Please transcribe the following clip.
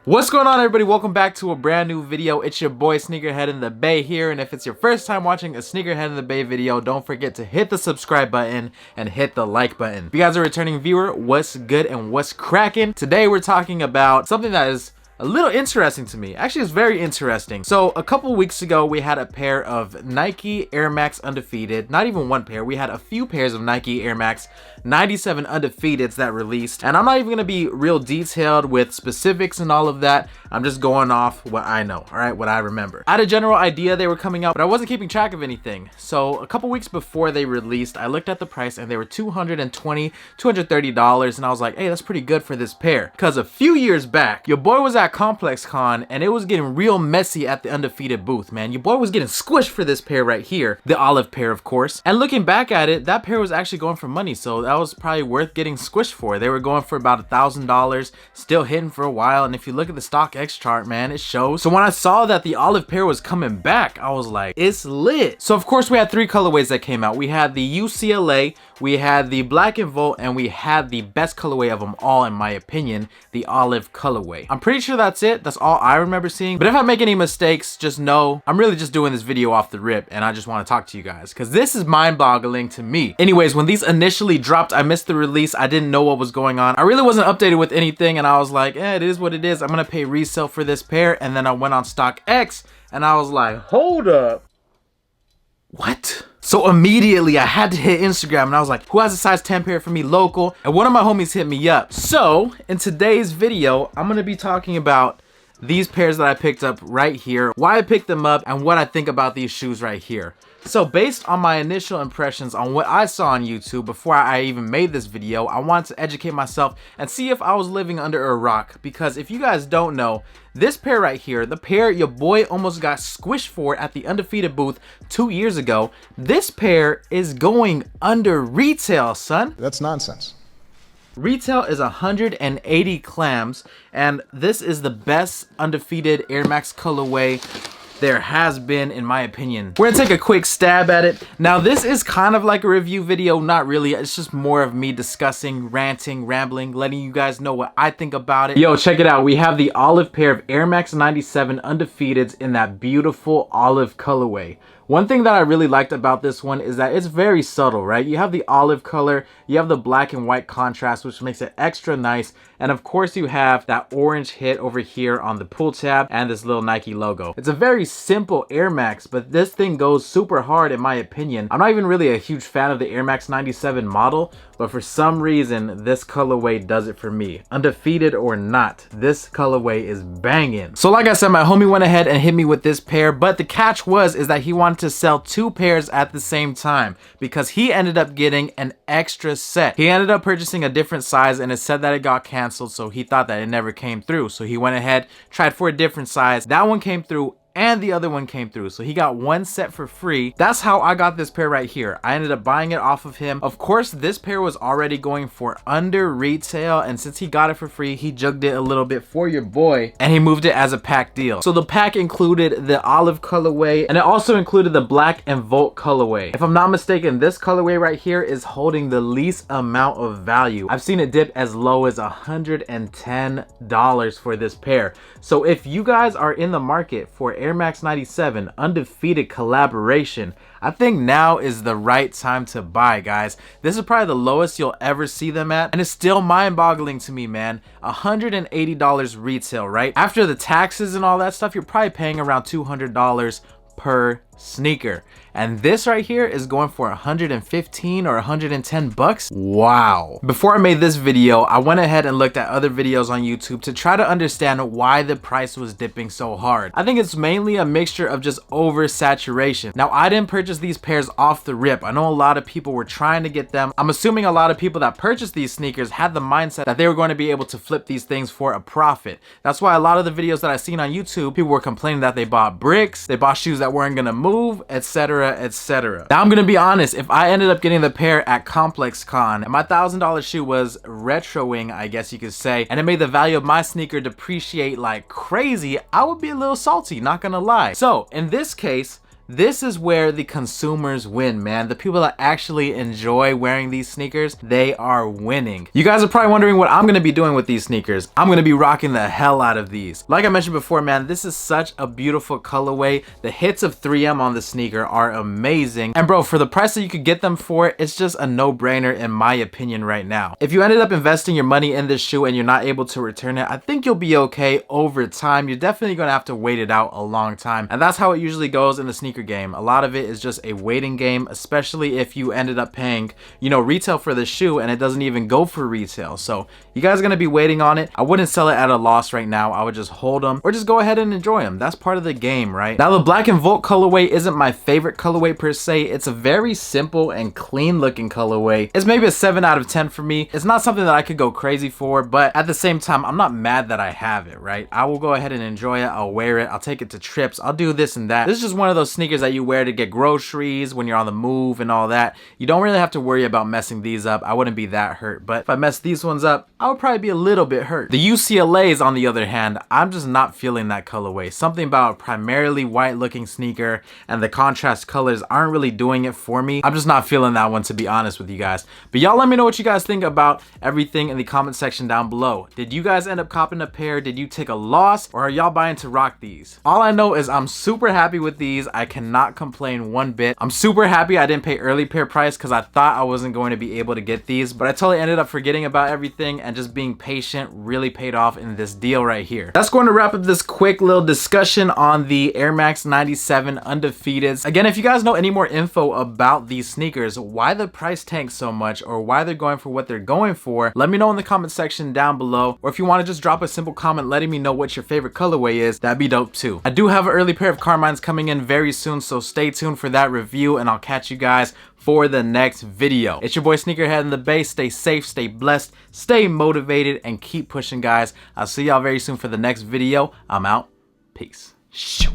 What's going on, everybody? Welcome back to a brand new video. It's your boy SneakerHeadInTheBay here, and if it's your first time watching a SneakerHeadInTheBay video, don't forget to hit the subscribe button and hit the like button. If you guys are a returning viewer, what's good and what's cracking? Today we're talking about something that is a little interesting to me. Actually, it's very interesting. So a couple weeks ago, we had a pair of Nike Air Max Undefeated. Not even one pair. We had a few pairs of Nike Air Max 97 Undefeateds that released. And I'm not even going to be real detailed with specifics and all of that. I'm just going off what I know, all right? What I remember. I had a general idea they were coming out, but I wasn't keeping track of anything. So a couple weeks before they released, I looked at the price and they were $220, $230. And I was like, hey, that's pretty good for this pair. Because a few years back, your boy was at Complex Con and it was getting real messy at the Undefeated booth, man. Your boy was getting squished for this pair right here, the olive pair, of course. And looking back at it, that pair was actually going for money, so that was probably worth getting squished for. They were going for about $1,000, still hitting for a while. And if you look at the StockX chart, man, it shows. So when I saw that the olive pair was coming back, I was like, it's lit. So of course we had three colorways that came out. We had the UCLA, we had the Black and Volt, and we had the best colorway of them all, in my opinion, the olive colorway. I'm pretty sure that's it. That's all I remember seeing. But if I make any mistakes, just know I'm really just doing this video off the rip, and I just want to talk to you guys because this is mind-boggling to me. Anyways, when these initially dropped, I missed the release. I didn't know what was going on. I really wasn't updated with anything, and I was like, it is what it is. I'm gonna pay resale for this pair. And then I went on StockX and I was like, hold up, what? So immediately I had to hit Instagram and I was like, who has a size 10 pair for me local? And one of my homies hit me up. So in today's video, I'm gonna be talking about these pairs that I picked up right here, why I picked them up, and what I think about these shoes right here. So based on my initial impressions on what I saw on YouTube before I even made this video, I wanted to educate myself and see if I was living under a rock. Because if you guys don't know, this pair right here, the pair your boy almost got squished for at the Undefeated booth 2 years ago, this pair is going under retail, son. That's nonsense. Retail is 180 clams, and this is the best Undefeated Air Max colorway there has been, in my opinion. We're gonna take a quick stab at it. Now this is kind of like a review video, not really. It's just more of me discussing, ranting, rambling, letting you guys know what I think about it. Yo, check it out. We have the olive pair of Air Max 97 Undefeateds in that beautiful olive colorway. One thing that I really liked about this one is that it's very subtle, right? You have the olive color, you have the black and white contrast, which makes it extra nice. And of course you have that orange hit over here on the pull tab and this little Nike logo. It's a very simple Air Max, but this thing goes super hard in my opinion. I'm not even really a huge fan of the Air Max 97 model, but for some reason, this colorway does it for me. Undefeated or not, this colorway is banging. So like I said, my homie went ahead and hit me with this pair, but the catch is that he wanted to sell two pairs at the same time because he ended up getting an extra set. He ended up purchasing a different size and it said that it got canceled, so he thought that it never came through. So he went ahead, tried for a different size. That one came through and the other one came through, so he got one set for free. That's how I got this pair right here. I ended up buying it off of him. Of course, this pair was already going for under retail, and since he got it for free, he jugged it a little bit for your boy and he moved it as a pack deal. So the pack included the olive colorway and it also included the Black and Volt colorway. If I'm not mistaken, this colorway right here is holding the least amount of value. I've seen it dip as low as $110 for this pair. So if you guys are in the market for Air Max 97 Undefeated collaboration, I think now is the right time to buy, guys. This is probably the lowest you'll ever see them at, and it's still mind-boggling to me, man. $180 retail, right? After the taxes and all that stuff, you're probably paying around $200 per sneaker, and this right here is going for 115 or 110 bucks. Wow. Before I made this video, I went ahead and looked at other videos on YouTube to try to understand why the price was dipping so hard. I think it's mainly a mixture of just oversaturation. Now, I didn't purchase these pairs off the rip. I know a lot of people were trying to get them. I'm assuming a lot of people that purchased these sneakers had the mindset that they were going to be able to flip these things for a profit. That's why a lot of the videos that I've seen on YouTube, people were complaining that they bought bricks, they bought shoes that weren't gonna move, etc, etc. Now I'm gonna be honest, if I ended up getting the pair at Complex Con and my $1,000 shoe was retroing, I guess you could say, and it made the value of my sneaker depreciate like crazy, I would be a little salty, not gonna lie. So in this case, This is where the consumers win, man. The people that actually enjoy wearing these sneakers, they are winning. You guys are probably wondering what I'm gonna be doing with these sneakers. I'm gonna be rocking the hell out of these. Like I mentioned before, man, this is such a beautiful colorway. The hits of 3M on the sneaker are amazing. And bro, for the price that you could get them for, it's just a no-brainer in my opinion right now. If you ended up investing your money in this shoe and you're not able to return it, I think you'll be okay over time. You're definitely gonna have to wait it out a long time. And that's how it usually goes in the sneaker game. A lot of it is just a waiting game, especially if you ended up paying, you know, retail for the shoe and it doesn't even go for retail. So you guys are gonna be waiting on it. I wouldn't sell it at a loss right now. I would just hold them or just go ahead and enjoy them. That's part of the game, right? Now the black and Volt colorway isn't my favorite colorway per se. It's a very simple and clean looking colorway. It's maybe a 7 out of 10 for me. It's not something that I could go crazy for, but at the same time, I'm not mad that I have it, right? I will go ahead and enjoy it. I'll wear it. I'll take it to trips. I'll do this and that. This is just one of those sneakers that you wear to get groceries when you're on the move and all that. You don't really have to worry about messing these up. I wouldn't be that hurt, but if I mess these ones up, I would probably be a little bit hurt. The UCLAs, on the other hand, I'm just not feeling that colorway. Something about a primarily white looking sneaker and the contrast colors aren't really doing it for me. I'm just not feeling that one, to be honest with you guys. But y'all let me know what you guys think about everything in the comment section down below. Did you guys end up copping a pair? Did you take a loss, or are y'all buying to rock these? All I know is I'm super happy with these. I cannot complain one bit. I'm super happy I didn't pay early pair price because I thought I wasn't going to be able to get these, but I totally ended up forgetting about everything, and just being patient really paid off in this deal right here. That's going to wrap up this quick little discussion on the Air Max 97 Undefeateds. Again, if you guys know any more info about these sneakers, why the price tank so much, or why they're going for what they're going for, let me know in the comment section down below. Or if you want to just drop a simple comment letting me know what your favorite colorway is, that'd be dope too. I do have an early pair of Carmines coming in very soon, so stay tuned for that review, and I'll catch you guys for the next video. It's your boy Sneakerhead in the Bay. Stay safe, stay blessed, stay motivated, and keep pushing, guys. I'll see y'all very soon for the next video. I'm out. Peace. Shoo.